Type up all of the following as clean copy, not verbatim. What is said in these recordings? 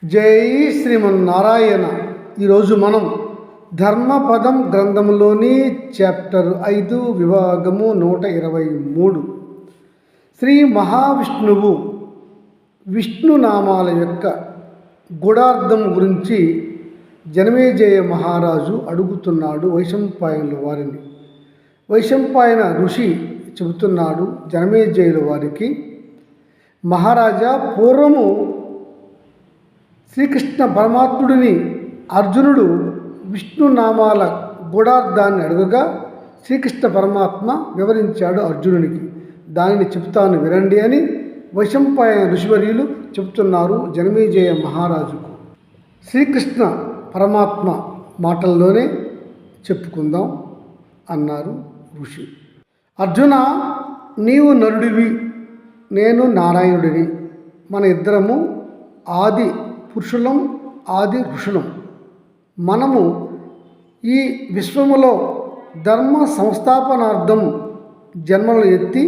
జై శ్రీమన్నారాయణ. ఈరోజు మనం ధర్మపదం గ్రంథంలోని చాప్టర్ 5 విభాగము 123 శ్రీ మహావిష్ణువు విష్ణునామాల యొక్క గుడార్థం గురించి జనమేజయ మహారాజు అడుగుతున్నాడు వైశంపాయనుల వారిని. వైశంపాయన ఋషి చెబుతున్నాడు జనమేజయుల వారికి, మహారాజా, పూర్వము శ్రీకృష్ణ పరమాత్ముడిని అర్జునుడు విష్ణునామాల గుడార్థాన్ని అడుగగా శ్రీకృష్ణ పరమాత్మ వివరించాడు అర్జునునికి. దానిని చెప్తాను వినండి అని వైశంపాయన ఋషివర్యులు చెబుతున్నారు జనమేజయ మహారాజుకు. శ్రీకృష్ణ పరమాత్మ మాటల్లోనే చెప్పుకుందాం అన్నారు ఋషి. అర్జున, నీవు నరుడివి, నేను నారాయణుడిని. మన ఇద్దరము ఆది పురుషులం, ఆది ఋషులం. మనము ఈ విశ్వములో ధర్మ సంస్థాపనార్థం జన్మలు ఎత్తి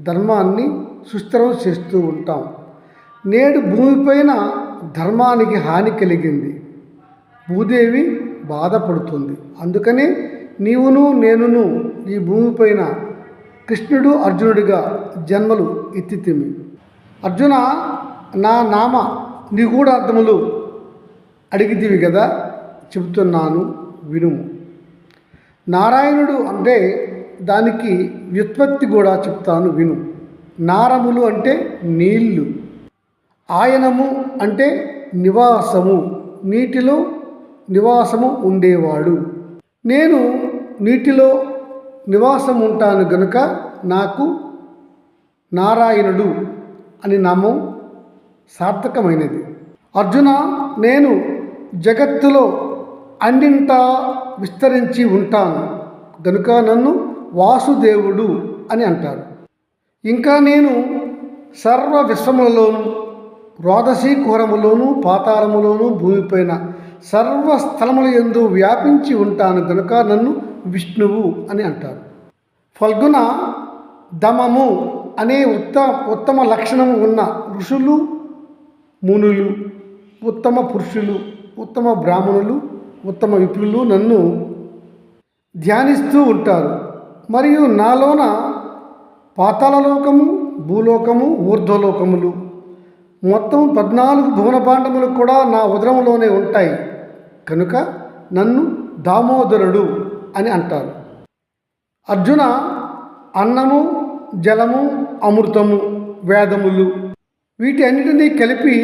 ధర్మాన్ని సుస్థిరం చేస్తూ ఉంటాం. నేడు భూమిపైన ధర్మానికి హాని కలిగింది, భూదేవి బాధపడుతుంది. అందుకనే నీవును నేనును ఈ భూమిపైన కృష్ణుడు అర్జునుడిగా జన్మలు ఎత్తితిమి. అర్జున, నా నామ నిగూఢార్థములు అడిగితివి కదా, చెబుతున్నాను వినుము. నారాయణుడు అంటే దానికి వ్యుత్పత్తి కూడా చెప్తాను విను. నారములు అంటే నీళ్లు, ఆయనము అంటే నివాసము, నీటిలో నివాసము ఉండేవాడు. నేను నీటిలో నివాసం ఉంటాను గనుక నాకు నారాయణుడు అని నామం సార్థకమైనది. అర్జున, నేను జగత్తులో అన్నింటా విస్తరించి ఉంటాను గనుక నన్ను వాసుదేవుడు అని అంటారు. ఇంకా నేను సర్వ విశ్వములలోను, రోదసీ కుహరములోను, పాతాళములోను, భూమిపైన సర్వస్థలముల యందు వ్యాపించి ఉంటాను గనుక నన్ను విష్ణువు అని అంటారు. ఫల్గుణ దమము అనే ఉత్తమ లక్షణము ఉన్న ఋషులు, మునులు, ఉత్తమ పురుషులు, ఉత్తమ బ్రాహ్మణులు, ఉత్తమ విప్రులు నన్ను ధ్యానిస్తూ ఉంటారు. మరియు నాలోన పాతాళలోకము, భూలోకము, ఊర్ధ్వలోకములు మొత్తం 14 భువన భాండములు కూడా నా ఉదరంలోనే ఉంటాయి కనుక నన్ను దామోదరుడు అని అంటారు. అర్జున, అన్నము, జలము, అమృతము, వేదములు వీటి అన్నిటినీ కలిపి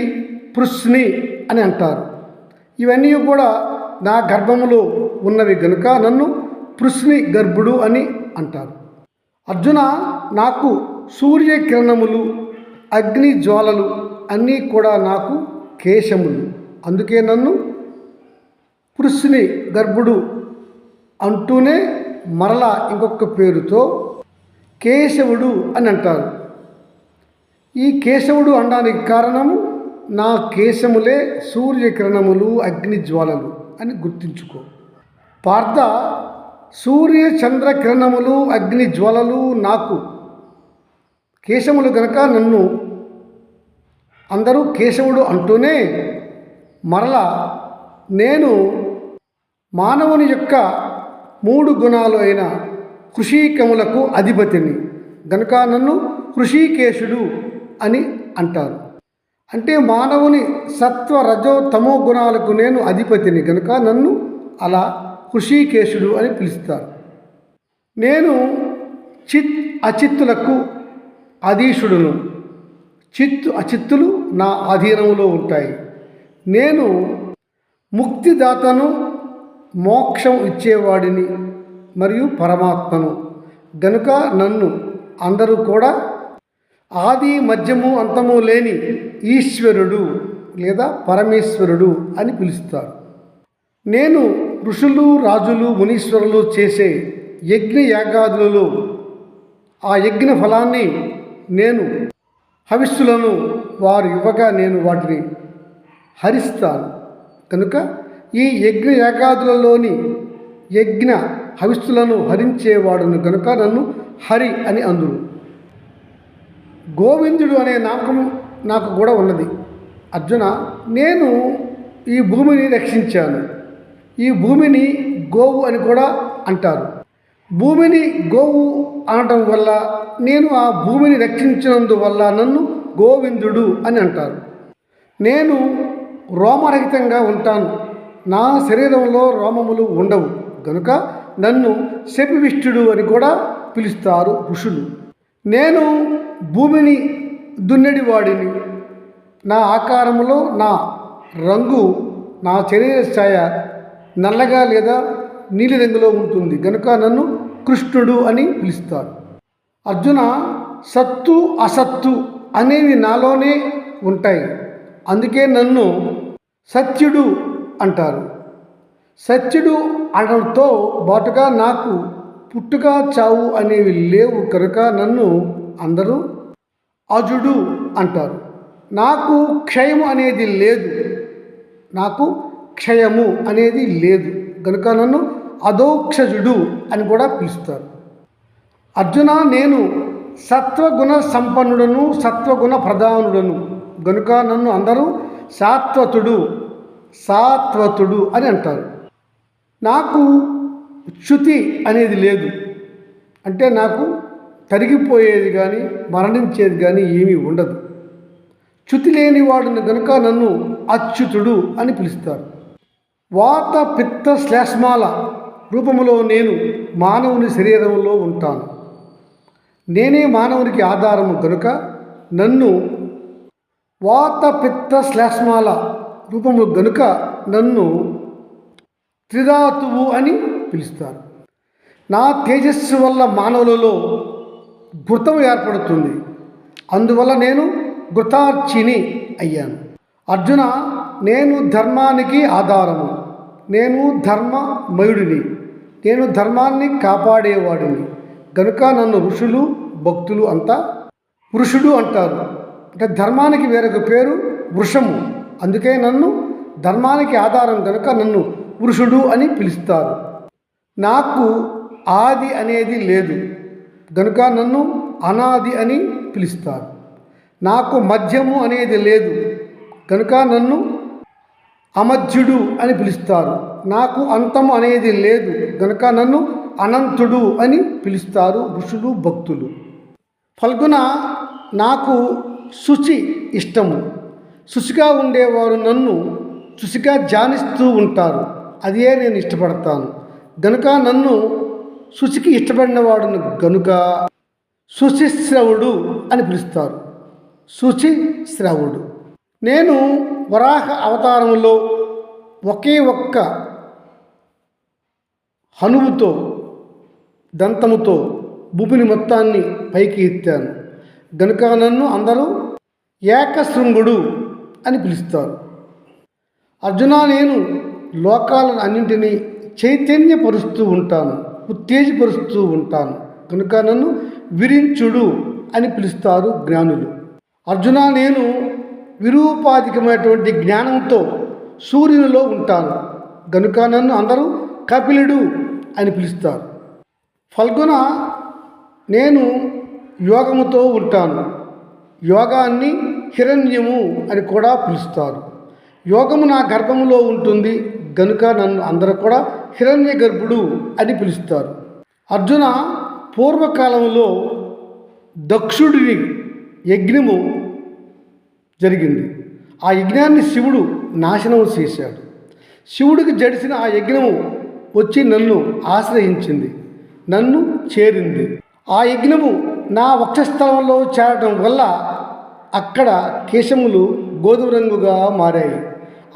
పృశ్ని అని అంటారు. ఇవన్నీ కూడా నా గర్భములో ఉన్నవి గనుక నన్ను పృశ్ని గర్భుడు అని అంటారు. అర్జున, నాకు సూర్యకిరణములు, అగ్ని జ్వాలలు అన్నీ కూడా నాకు కేశములు. అందుకే నన్ను పృశ్ని గర్భుడు అంటూనే మరలా ఇంకొక పేరుతో కేశవుడు అని అంటారు. ఈ కేశవుడు అనడానికి కారణము నా కేశములే సూర్యకిరణములు, అగ్ని జ్వాలలు అని గుర్తుంచుకో. పార్థ, సూర్య చంద్ర కిరణములు, అగ్ని జ్వాలలు నాకు కేశములు గనక నన్ను అందరూ కేశవుడు అంటూనే మరలా నేను మానవుని యొక్క 3 గుణాలు అయిన కృషికములకు అధిపతిని గనుక నన్ను కృషికేశుడు అని అంటారు. అంటే మానవుని సత్వ రజో తమో గుణాలకు నేను అధిపతిని గనుక నన్ను అలా కృషికేశుడు అని పిలుస్తారు. నేను అచిత్తులకు అధీశుడును. అచిత్తులు నా అధీనంలో ఉంటాయి. నేను ముక్తిదాతను, మోక్షం ఇచ్చేవాడిని మరియు పరమాత్మను గనుక నన్ను అందరూ కూడా ఆది మధ్యము అంతము లేని ఈశ్వరుడు లేదా పరమేశ్వరుడు అని పిలుస్తారు. నేను ఋషులు, రాజులు, మునీశ్వరులు చేసే యజ్ఞ యాగాదులలో ఆ యజ్ఞ ఫలాన్ని నేను హవిస్సులను వారు ఇవ్వగా నేను వాటిని హరిస్తాను కనుక ఈ యజ్ఞ యాగాదులలోని యజ్ఞ హవిస్సులను హరించేవాడును గనుక నన్ను హరి అని అందురు. గోవిందుడు అనే నామం నాకు కూడా ఉన్నది. అర్జున, నేను ఈ భూమిని రక్షించాను. ఈ భూమిని గోవు అని కూడా అంటారు. భూమిని గోవు అనటం వల్ల, నేను ఆ భూమిని రక్షించినందువల్ల నన్ను గోవిందుడు అని అంటారు. నేను రోమరహితంగా ఉంటాను. నా శరీరంలో రోమములు ఉండవు గనుక నన్ను శపివిష్ఠుడు అని కూడా పిలుస్తారు ఋషులు. నేను భూమిని దున్నెడివాడిని. నా ఆకారంలో నా రంగు, నా శరీర ఛాయ నల్లగా లేదా నీలిరంగులో ఉంటుంది గనుక నన్ను కృష్ణుడు అని పిలుస్తారు. అర్జున, సత్తు అసత్తు అనేవి నాలోనే ఉంటాయి. అందుకే నన్ను సత్యుడు అంటారు. సత్యుడు అనడంతో బాటుగా నాకు పుట్టుక చావు అనేవి లేవు కనుక నన్ను అందరూ అజుడు అంటారు. నాకు క్షయము అనేది లేదు. నాకు క్షయము అనేది లేదు కనుక నన్ను అధోక్షజుడు అని కూడా పిలుస్తారు. అర్జున, నేను సత్వగుణ సంపన్నుడను, సత్వగుణ ప్రధానుడను గనుక నన్ను అందరూ సాత్వతుడు అని అంటారు. నాకు చ్యుతి అనేది లేదు. అంటే నాకు తరిగిపోయేది కానీ మరణించేది కానీ ఏమీ ఉండదు. చ్యుతి లేనివాడుని గనుక నన్ను అచ్యుతుడు అని పిలుస్తారు. వాత పిత్త శ్లేష్మాల రూపములో నేను మానవుని శరీరంలో ఉంటాను. నేనే మానవునికి ఆధారము గనుక నన్ను వాత పిత్త శ్లేష్మాల రూపము గనుక నన్ను త్రిధాతువు అని పిలుస్తారు. నా తేజస్సు వల్ల మానవులలో ఘృతం ఏర్పడుతుంది. అందువల్ల నేను ఘృతార్చిని అయ్యాను. అర్జున, నేను ధర్మానికి ఆధారము. నేను ధర్మమయుడిని. నేను ధర్మాన్ని కాపాడేవాడిని గనుక నన్ను ఋషులు, భక్తులు అంతా వృషుడు అంటారు. అంటే ధర్మానికి వేరొక పేరు వృషము. అందుకే నన్ను ధర్మానికి ఆధారం కనుక నన్ను వృషుడు అని పిలుస్తారు. నాకు ఆది అనేది లేదు గనుక నన్ను అనాది అని పిలుస్తారు. నాకు మధ్యము అనేది లేదు కనుక నన్ను అమధ్యుడు అని పిలుస్తారు. నాకు అంతము అనేది లేదు గనుక నన్ను అనంతుడు అని పిలుస్తారు ఋషులు, భక్తులు. ఫల్గుణ, నాకు శుచి ఇష్టము. శుచిగా ఉండేవారు నన్ను శుచిగా ధ్యానిస్తూ ఉంటారు. అదే నేను ఇష్టపడతాను గనుక నన్ను శుచికి ఇష్టపడినవాడు గనుక శుచిశ్రవుడు అని పిలుస్తారు. శుచిశ్రవుడు. నేను వరాహ అవతారంలో ఒకే ఒక్క హనువుతో, దంతముతో భూమిని మొత్తాన్ని పైకి ఎత్తాను గనుక నన్ను అందరూ ఏకశృంగుడు అని పిలుస్తారు. అర్జున, నేను లోకాలను అన్నింటినీ చైతన్యపరుస్తూ ఉంటాను, ఉత్తేజపరుస్తూ ఉంటాను కనుక నన్ను విరించుడు అని పిలుస్తారు జ్ఞానులు. అర్జున, నేను విరూపాధికమైనటువంటి జ్ఞానంతో సూర్యునిలో ఉంటాను గనుక నన్ను అందరూ కపిలుడు అని పిలుస్తారు. ఫల్గుణ, నేను యోగముతో ఉంటాను. యోగాన్ని హిరణ్యము అని కూడా పిలుస్తారు. యోగము నా గర్భములో ఉంటుంది గనుక నన్ను అందరూ కూడా హిరణ్య గర్భుడు అని పిలుస్తారు. అర్జున, పూర్వకాలంలో దక్షుడిని యజ్ఞము జరిగింది. ఆ యజ్ఞాన్ని శివుడు నాశనం చేశాడు. శివుడికి జడిసిన ఆ యజ్ఞము వచ్చి నన్ను ఆశ్రయించింది, నన్ను చేరింది. ఆ యజ్ఞము నా వక్షస్థలంలో చేరడం వల్ల అక్కడ కేశములు గోధుమ రంగుగా మారాయి.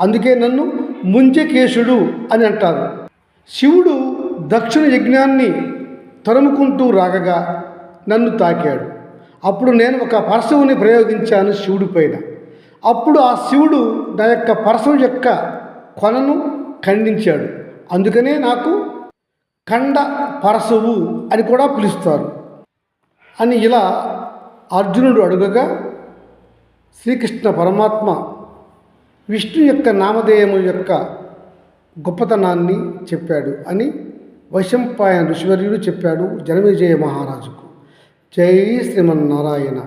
అందుకే నన్ను ముంజకేశుడు అని అంటారు. శివుడు దక్షిణ యజ్ఞాన్ని తరుముకుంటూ రాగగా నన్ను తాకాడు. అప్పుడు నేను ఒక పరశువుని ప్రయోగించాను శివుడి పైన. అప్పుడు ఆ శివుడు నా యొక్క పరశువు యొక్క కొనను ఖండించాడు. అందుకనే నాకు ఖండ పరశువు అని కూడా పిలుస్తారు అని ఇలా అర్జునుడు అడుగగా శ్రీకృష్ణ పరమాత్మ విష్ణు యొక్క నామధేయము యొక్క గొప్పతనాన్ని చెప్పాడు అని వైశంపాయన ఋషివర్యుడు చెప్పాడు జనమేజయ మహారాజుకు. జై శ్రీమన్నారాయణ.